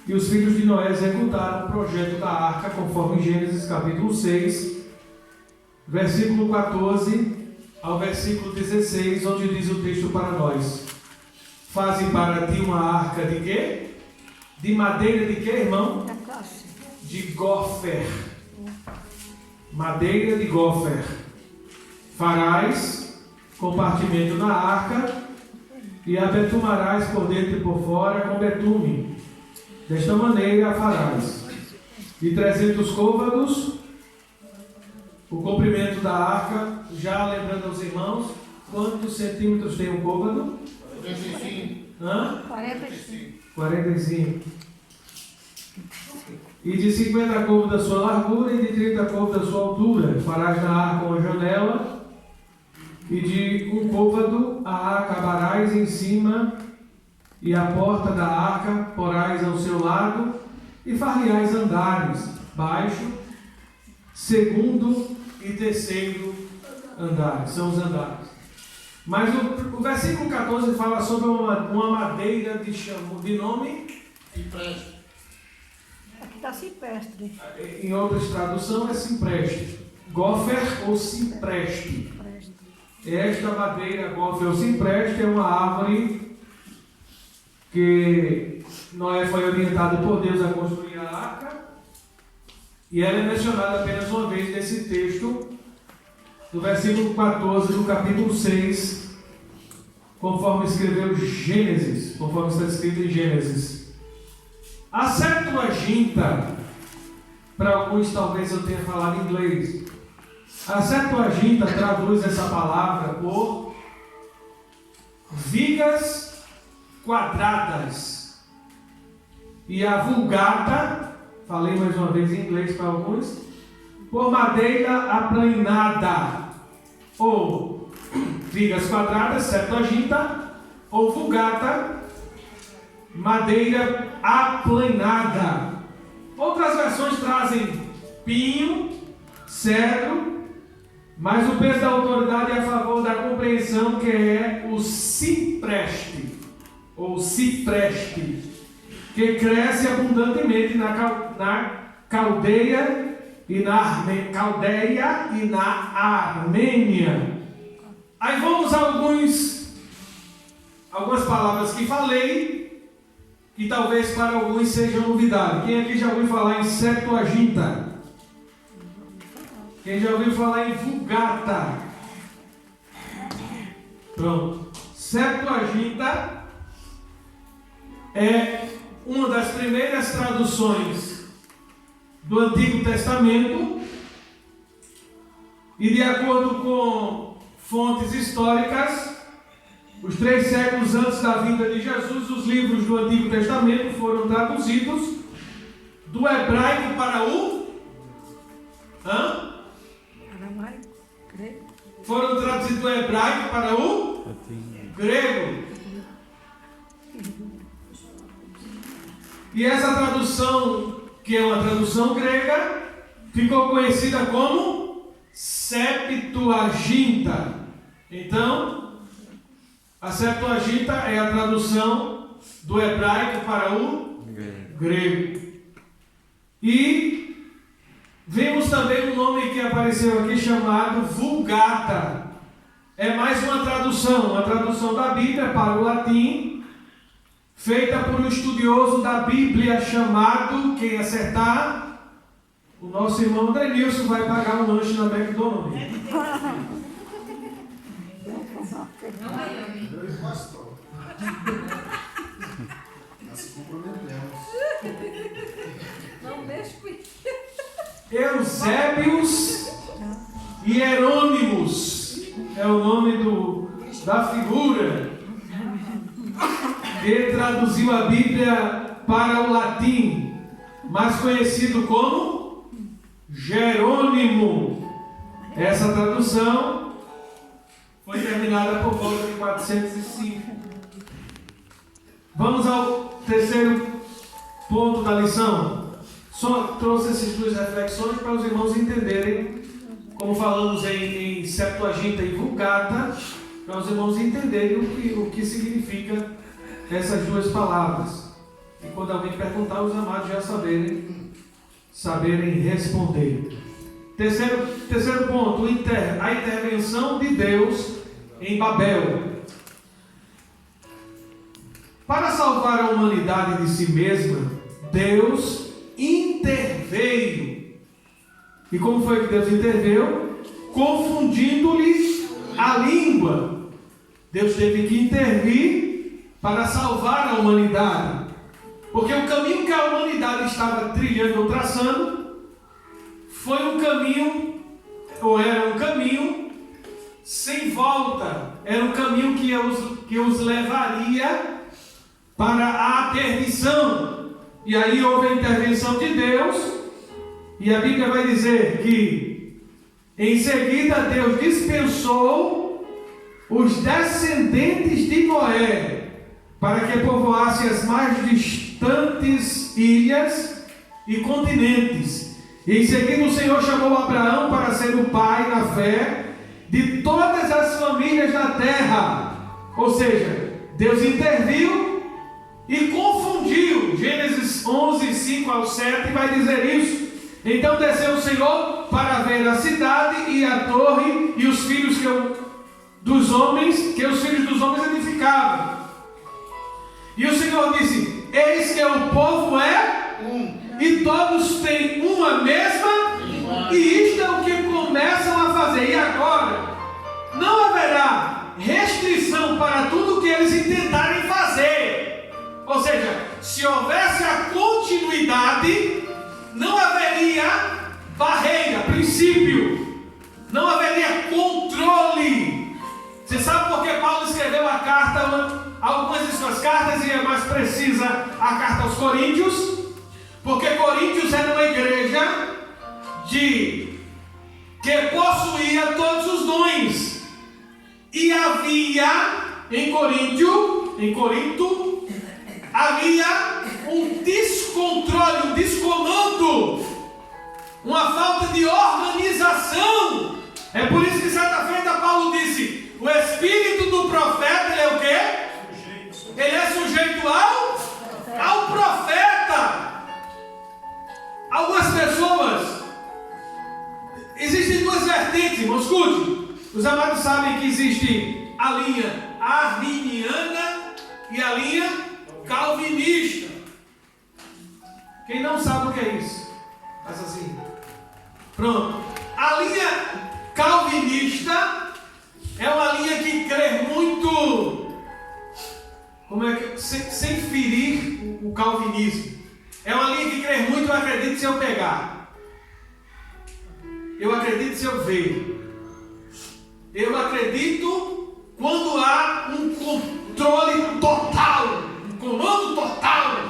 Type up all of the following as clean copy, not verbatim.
E os filhos de Noé executaram o projeto da arca, conforme Gênesis capítulo 6, versículo 14 ao versículo 16, onde diz o texto para nós: Faze para ti uma arca de quê? De madeira de quê, irmão? De gófer. Madeira de gófer. Farás compartimento na arca e a betumarás por dentro e por fora com betume. Desta maneira a farás. De 300 côvados, o comprimento da arca, já lembrando aos irmãos, quantos centímetros tem um côvado? 45. Hã? 45. 45. E de 50 côvados da sua largura e de 30 côvados da sua altura. Farás na arca uma janela, e de um côvado a arca acabarás em cima, e a porta da arca porás ao seu lado, e far-lhe-ás andares, baixo, segundo e terceiro andares. São os andares. Mas o versículo 14 fala sobre uma madeira de nome Cipreste. Aqui está cipreste. Em outras traduções é cipreste. Gófer ou cipreste. Esta madeira, gófer ou cipreste, é uma árvore que Noé foi orientado por Deus a construir a arca. E ela é mencionada apenas uma vez nesse texto, no versículo 14 do capítulo 6, conforme escreveu Gênesis, conforme está escrito em Gênesis. A Septuaginta, para alguns talvez eu tenha falado em inglês, a Septuaginta traduz essa palavra por vigas quadradas. E a Vulgata, falei mais uma vez em inglês para alguns, por madeira aplanada, ou vigas quadradas, Septuaginta, ou Vulgata, madeira aplanada. Outras versões trazem pinho, cedro, mas o peso da autoridade é a favor da compreensão, que é o cipreste, ou cipreste, que cresce abundantemente na Caldeia e na Armênia. Aí vamos a algumas palavras que falei, que talvez para alguns sejam novidade. Quem aqui já ouviu falar em Septuaginta? Quem já ouviu falar em Vulgata? Pronto. Septuaginta é uma das primeiras traduções do Antigo Testamento, e de acordo com fontes históricas, os 3 séculos antes da vinda de Jesus, os livros do Antigo Testamento foram traduzidos do hebraico para o Grego. Foram traduzidos do hebraico para o grego. E essa tradução, que é uma tradução grega, ficou conhecida como Septuaginta. Então, a Septuaginta é a tradução do hebraico para o grego. E vemos também um nome que apareceu aqui chamado Vulgata. É mais uma tradução da Bíblia para o latim, feita por um estudioso da Bíblia chamado, quem acertar, o nosso irmão André Nilson vai pagar um lanche na McDonald's. Pastor. Nós comprometemos. Não mexe com isso. Eusébios e Hierônimos é o nome da figura que traduziu a Bíblia para o latim, mais conhecido como Jerônimo. Essa tradução foi terminada por volta de 405. Vamos ao terceiro ponto da lição. Só trouxe essas 2 reflexões para os irmãos entenderem, como falamos em Septuaginta e Vulgata, para os irmãos entenderem o que significa essas 2 palavras. E quando alguém perguntar, os amados já saberem responder. Terceiro ponto, a intervenção de Deus em Babel. Para salvar a humanidade de si mesma, Deus interveio. E como foi que Deus interveio? Confundindo-lhes a língua. Deus teve que intervir para salvar a humanidade. Porque o caminho que a humanidade estava trilhando ou traçando foi um caminho, ou era um caminho sem volta. Era um caminho que os levaria para a perdição. E aí houve a intervenção de Deus. E a Bíblia vai dizer que em seguida Deus dispensou os descendentes de Noé para que povoasse as mais distantes ilhas e continentes. E em seguida o Senhor chamou Abraão para ser o pai na fé de todas as famílias da terra. Ou seja, Deus interviu e confundiu. Gênesis 11, 5 ao 7 vai dizer isso. Então desceu o Senhor para ver a cidade e a torre e os filhos dos homens edificavam. E o Senhor disse: eis que o povo é e todos têm uma mesma, e isto é o que começam a fazer. E agora não haverá restrição para tudo o que eles intentarem fazer. Ou seja, se houvesse a continuidade, não haveria barreira, princípio, não haveria controle. Você sabe por que Paulo escreveu a carta, algumas de suas cartas, e é mais precisa a carta aos Coríntios? Porque Coríntios era uma igreja que possuía todos os dons. E havia em Corinto, havia um descontrole, um descomando, uma falta de organização. É por isso que certa feita Paulo disse: o espírito do profeta, ele é o quê? Ele é sujeito ao profeta. Algumas pessoas, existem duas vertentes, irmãos, escute. Os amados sabem que existe a linha arminiana e a linha calvinista. Quem não sabe o que é isso? Faz assim. Pronto. A linha calvinista é uma linha que crê muito, sem ferir o calvinismo. É uma linha que crê muito: eu acredito se eu pegar, eu acredito se eu ver, eu acredito quando há um controle total, um comando total.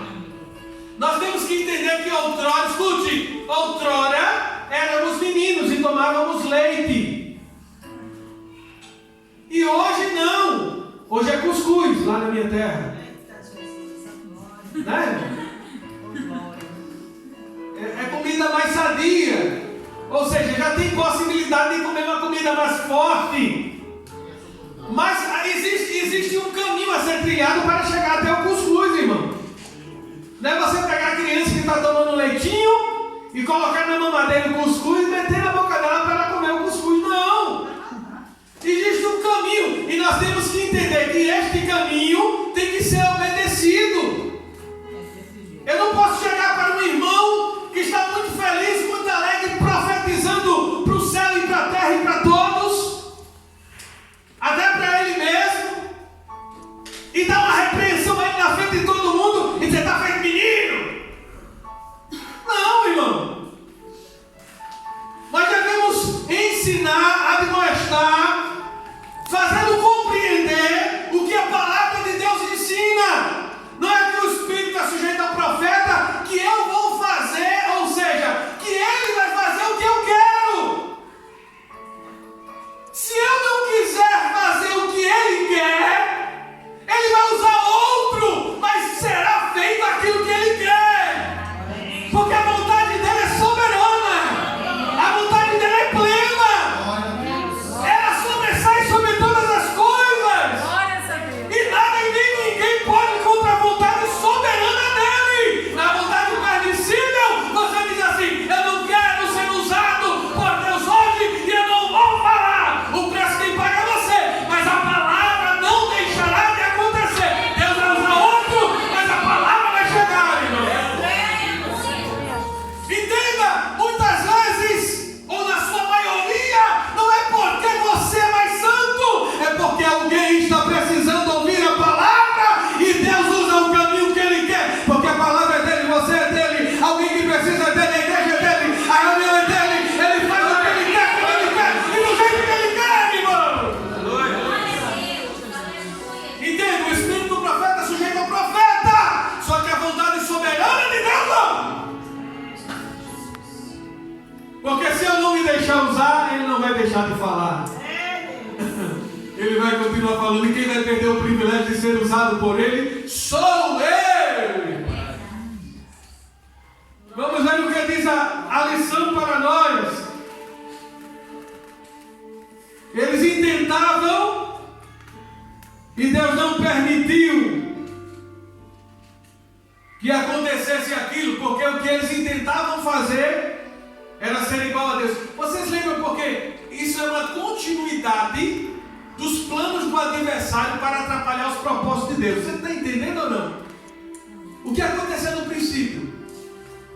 Nós temos que entender que outrora, escute, outrora éramos meninos e tomávamos leite. E hoje não. Hoje é cuscuz lá na minha terra. Né? É comida mais sadia. Ou seja, já tem possibilidade de comer uma comida mais forte. Mas existe um caminho a ser trilhado para chegar até o cuscuz, irmão. Não é você pegar a criança que está tomando leitinho e colocar na mamadeira o cuscuz e meter na boca dela para ela comer o cuscuz. Não! Existe um caminho e nós temos que entender que este caminho tem que ser obedecido. Eu não posso chegar para um irmão que está muito feliz, muito alegre, profetizando para o céu e para a terra e para todos, até para ele mesmo, e dar uma repreensão a ele na frente de todo mundo e dizer: está feito menino. Não, irmão. Nós devemos ensinar, admoestar, fazendo compreender o que a palavra de Deus ensina. Não é que o Espírito é sujeito ao profeta não vai deixar de falar. Ele vai continuar falando, e quem vai perder o privilégio de ser usado por ele sou eu. Vamos ver o que diz a lição para nós. Eles intentavam e Deus não permitiu que acontecesse aquilo, porque o que eles intentavam fazer era ser igual a Deus. Vocês lembram porque isso é uma continuidade dos planos do adversário para atrapalhar os propósitos de Deus. Você está entendendo ou não? O que aconteceu no princípio?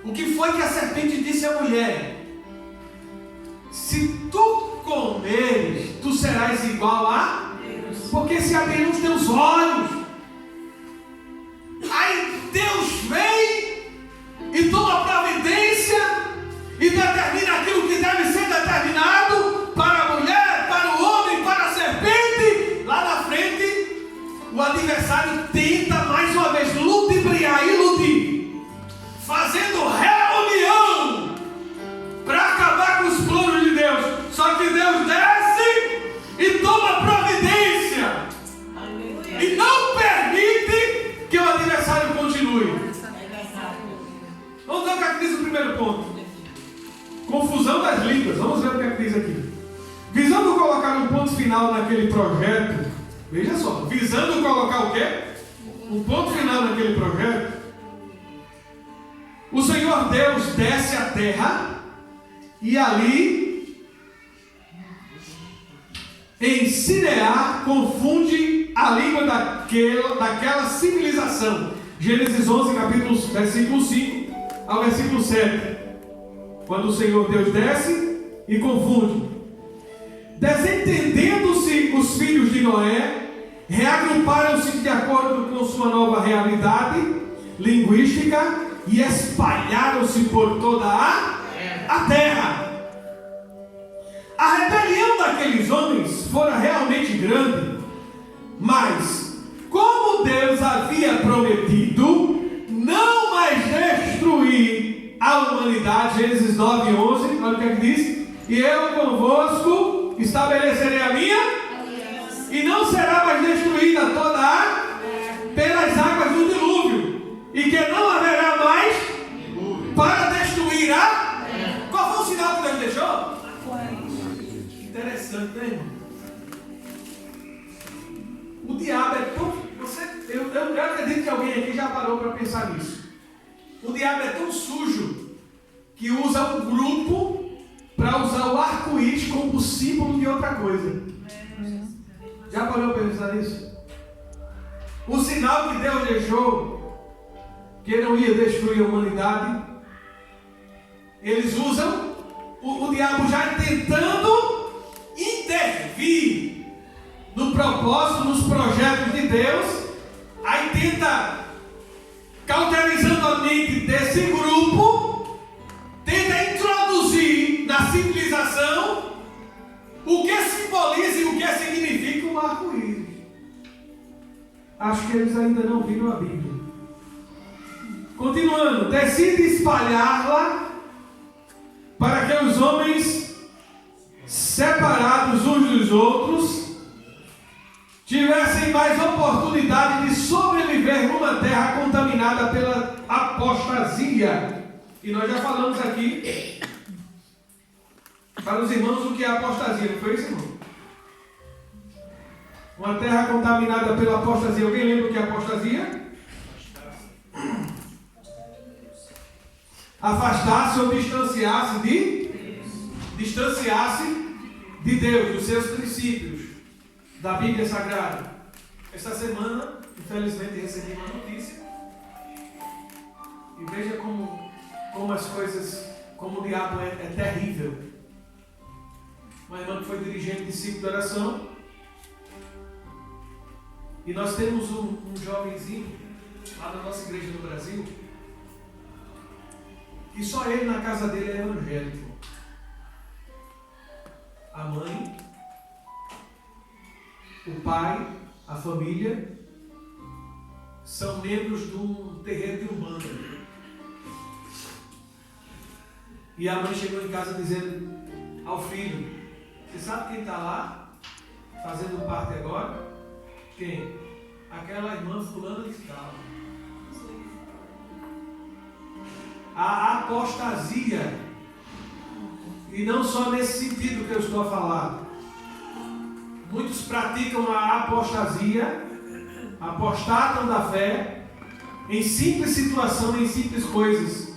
O que foi que a serpente disse à mulher? Se tu comeres, tu serás igual a Deus, porque se abriram os teus olhos. Aí Deus vem e toma providência e determina aquilo que deve ser determinado para a mulher, para o homem, para a serpente. Lá na frente, o adversário tenta mais uma vez ludibriar, iludir, fazendo reunião para acabar com os planos de Deus. Só que Deus desce e toma providência. Aleluia. E não permite que o adversário continue. Vamos ver o que é que diz o primeiro ponto. Confusão das línguas. Vamos ver o que é que diz aqui. Visando colocar um ponto final naquele projeto. Veja só. Visando colocar o quê? Um ponto final naquele projeto. O Senhor Deus desce à terra e ali em Sinear confunde a língua daquela civilização. Gênesis 11, versículo 5 ao versículo 7. Quando o Senhor Deus desce e confunde. Desentendendo-se os filhos de Noé, reagruparam-se de acordo com sua nova realidade linguística e espalharam-se por toda a terra. A rebelião daqueles homens fora realmente grande, mas como Deus havia prometido não mais destruir a humanidade, Gênesis 9, 11, olha o que é que diz: e eu convosco estabelecerei a minha e não será mais destruída toda a pelas águas do dilúvio, e que não haverá mais para destruir a. Qual foi o sinal que Deus deixou? Interessante, né, irmão? O diabo é tão. Eu acredito que alguém aqui já parou para pensar nisso. O diabo é tão sujo que usa um grupo para usar o arco-íris como símbolo de outra coisa. Já parou para pensar nisso? O sinal que Deus deixou, que não ia destruir a humanidade, eles usam o diabo já tentando intervir no propósito, nos projetos de Deus. Aí tenta, cauterizando a mente desse grupo, tenta introduzir na civilização o que simboliza e o que significa o arco-íris. Acho que eles ainda não viram a Bíblia. Continuando, decide espalhá-la para que os homens separados uns dos outros tivessem mais oportunidade de sobreviver numa terra contaminada pela apostasia. E nós já falamos aqui para os irmãos o que é apostasia, não foi isso, irmão? Uma terra contaminada pela apostasia. Alguém lembra o que é apostasia? Afastar-se ou distanciar-se de Deus, dos seus princípios, da Bíblia Sagrada. Esta semana, infelizmente, recebi uma notícia e veja como as coisas, como o diabo é terrível. Uma irmã que foi dirigente de ciclo de oração, e nós temos um jovenzinho lá na nossa igreja no Brasil, e só ele na casa dele é evangélico. A mãe, o pai, a família são membros de um terreiro de Umbanda. E a mãe chegou em casa dizendo ao filho: Você sabe quem está lá? Fazendo parte agora? Quem? Aquela irmã fulana de tal. A apostasia. E não só nesse sentido que eu estou a falar. Muitos praticam a apostasia, apostatam da fé, em simples situação, em simples coisas.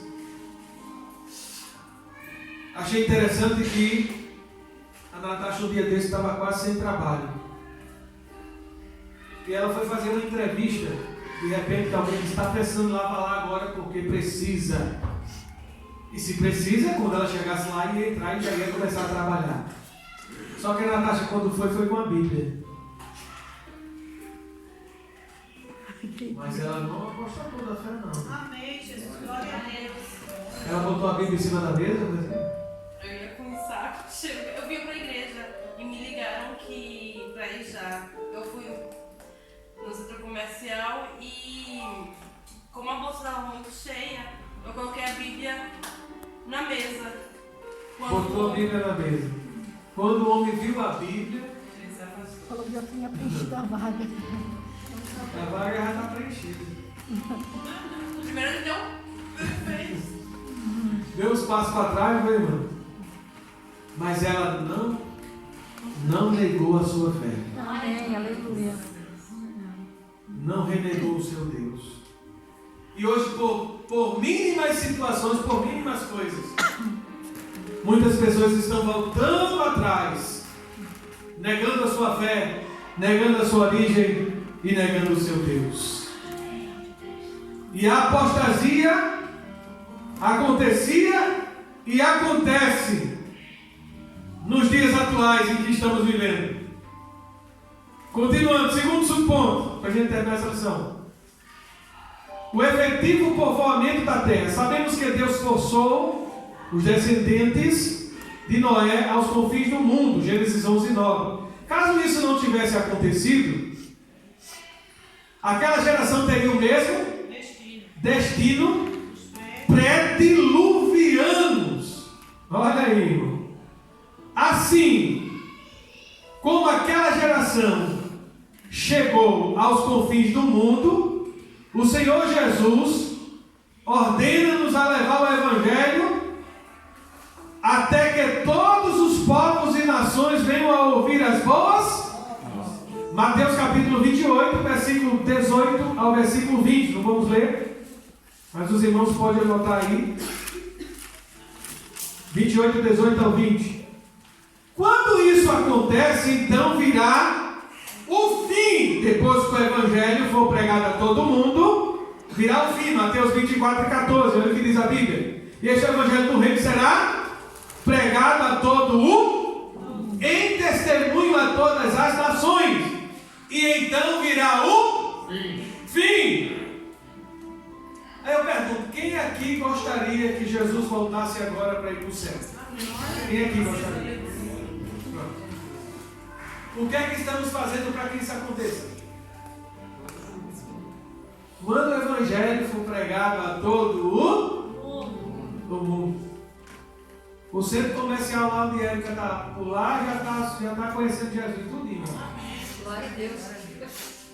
Achei interessante que a Natasha um dia desse estava quase sem trabalho. E ela foi fazer uma entrevista. De repente alguém está precisando lá agora porque precisa. E se precisa, quando ela chegasse lá, ia entrar e já ia começar a trabalhar. Só que a Natasha, quando foi com a Bíblia. Mas ela não apostou toda a fé, não. Amém, Jesus. Glória a Deus. Ela botou a Bíblia em cima da mesa, Eu ia com um saco. Eu vim pra igreja e me ligaram que pra ir já. Eu fui no centro comercial e, como a bolsa estava muito cheia, eu coloquei a Bíblia na mesa. Botou a Bíblia na mesa. Quando o homem viu a Bíblia, Falou que já tinha preenchido a vaga. a vaga já está preenchida. Primeiro ele deu. Deu uns passos para trás, meu irmão. Mas ela não negou a sua fé. Amém, aleluia. Não renegou o seu Deus. E hoje, por mínimas situações, por mínimas coisas, muitas pessoas estão voltando atrás, negando a sua fé, negando a sua origem e negando o seu Deus. E a apostasia acontecia e acontece nos dias atuais em que estamos vivendo. Continuando, segundo subponto, para a gente terminar essa lição. O efetivo povoamento da terra. Sabemos que Deus forçou os descendentes de Noé aos confins do mundo. Gênesis 11:9. Caso isso não tivesse acontecido, aquela geração teria o mesmo destino pré-diluvianos. Olha aí, irmão. Assim como aquela geração chegou aos confins do mundo, o Senhor Jesus ordena-nos a levar o Evangelho até que todos os povos e nações venham a ouvir as boas. Mateus capítulo 28, versículo 18 ao versículo 20. Não vamos ler, mas os irmãos podem anotar aí. 28, 18 ao 20. Quando isso acontece, então virá o fim. Depois que o Evangelho for pregado a todo mundo, virá o fim. Mateus 24, 14. Olha o que diz a Bíblia. E este Evangelho do Reino será pregado a todo o em testemunho a todas as nações. E então virá o fim. Aí eu pergunto, quem aqui gostaria que Jesus voltasse agora para ir para o céu? Quem aqui gostaria? O que é que estamos fazendo para que isso aconteça? Quando o Evangelho for pregado a todo o mundo. O centro comercial lá onde Érica está por lá já está conhecendo Jesus tudinho. Glória a Deus.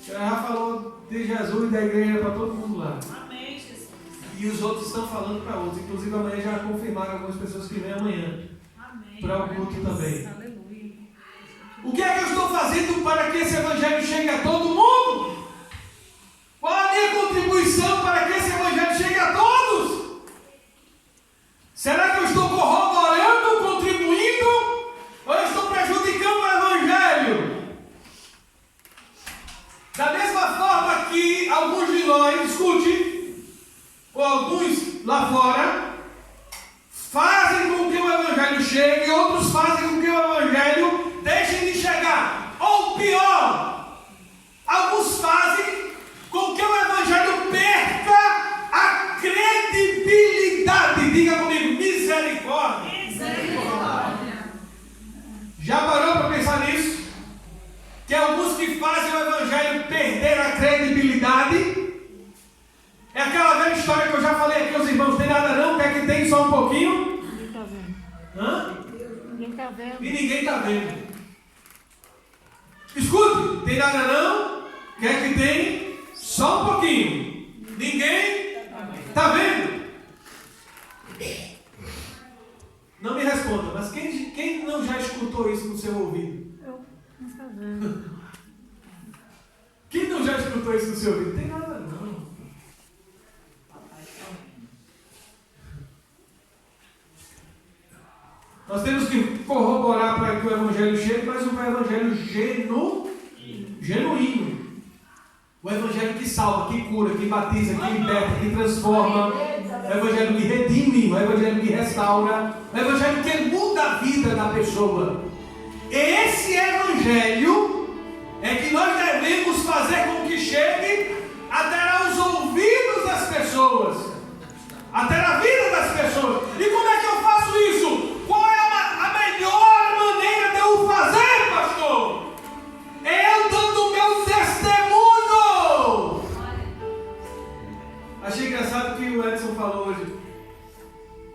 Ela já falou de Jesus e da igreja para todo mundo lá. Amém, Jesus. E os outros estão falando para outros. Inclusive amanhã já confirmaram algumas pessoas que vêm amanhã. Amém. Para o culto também. Aleluia. O que é que eu estou fazendo para que esse Evangelho chegue a todo mundo? Qual a minha contribuição para que esse Evangelho chegue a todos? Será que eu estou corroborando, contribuindo? Ou eu estou prejudicando o Evangelho? Da mesma forma que alguns de nós, escute, ou alguns lá fora, fazem com que o Evangelho chegue, outros fazem com que o Evangelho deixe de chegar. Ou pior, alguns fazem com que o Evangelho perca a credibilidade. Diga comigo, misericórdia. Misericórdia. Já parou para pensar nisso? Que alguns que fazem o Evangelho perder a credibilidade? É aquela velha história que eu já falei aqui aos irmãos, tem nada não, quer que tem só um pouquinho? Ninguém está vendo. Hã? Ninguém tá vendo. E ninguém está vendo. Escute, tem nada não? Quer que tem? Só um pouquinho. Ninguém está vendo. Não me responda, mas quem não já escutou isso no seu ouvido? Eu não tá vendo. Quem não já escutou isso no seu ouvido? Tem nada não. Nós temos que corroborar para que o Evangelho chegue, mas um Evangelho genuíno. O Evangelho que salva, que cura, que batiza, que liberta, que transforma. O Evangelho que redime, o Evangelho que restaura. O Evangelho que muda a vida da pessoa. Esse Evangelho é que nós devemos fazer com que chegue até os ouvidos das pessoas, até a vida das pessoas. E como é que eu faço isso? Qual é a melhor maneira de eu fazer, pastor? É eu dando o meu testemunho. Achei engraçado que o Edson falou hoje.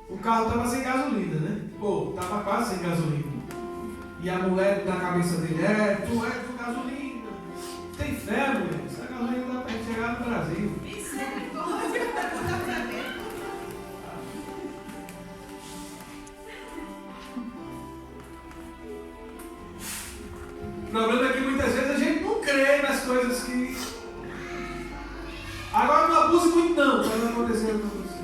O carro estava sem gasolina, né? Pô, estava quase sem gasolina. E a mulher na cabeça dele, tu é com gasolina. Tem fé, mulher. Essa gasolina dá para chegar no Brasil. O problema é que muitas vezes a gente não crê nas coisas que... Agora não abuse muito não, para não acontecer com você.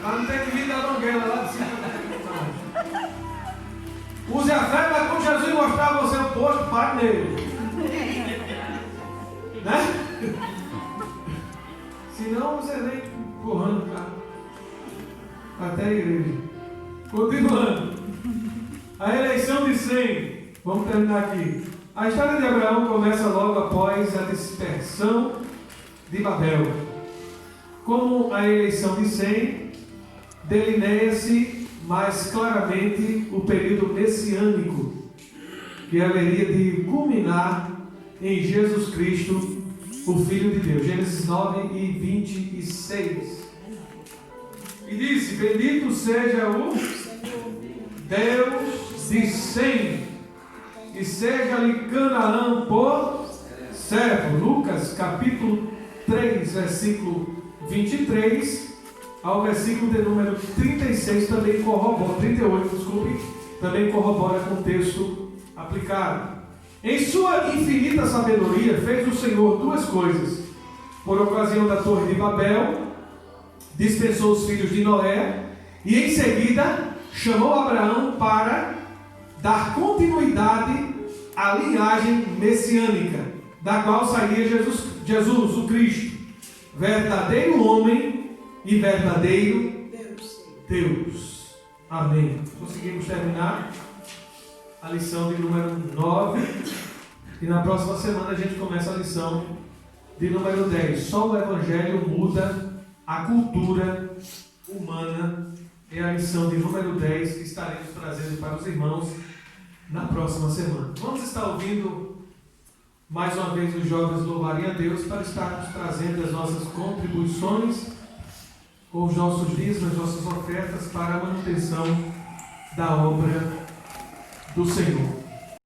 Mas não tem que vir da Donguela lá de cima. Use a fé, mas quando Jesus mostrar a você o posto, pare nele. Né? Senão você vem empurrando o carro até a igreja. Continuando. A eleição de Sem. Vamos terminar aqui. A história de Abraão começa logo após a dispersão de Babel. Como a eleição de Sem, delineia-se mais claramente o período messiânico que haveria de culminar em Jesus Cristo, o Filho de Deus. Gênesis 9 e 26. E disse: bendito seja o Deus de Sem, e seja-lhe Canaã por servo. Lucas capítulo 3, versículo 23 ao versículo de número 36 também corrobora, 38, desculpe, também corrobora com o texto aplicado. Em sua infinita sabedoria fez o Senhor duas coisas. Por ocasião da torre de Babel, dispensou os filhos de Noé e em seguida chamou Abraão para dar continuidade à linhagem messiânica, da qual saía Jesus, o Cristo, verdadeiro homem e verdadeiro Deus. Amém. Conseguimos terminar a lição de número 9 e na próxima semana a gente começa a lição de número 10. Só o Evangelho muda a cultura humana. É a lição de número 10 que estaremos trazendo para os irmãos na próxima semana. Vamos estar ouvindo mais uma vez os jovens louvarem a Deus para estarmos trazendo as nossas contribuições com os nossos dízimos, as nossas ofertas para a manutenção da obra do Senhor.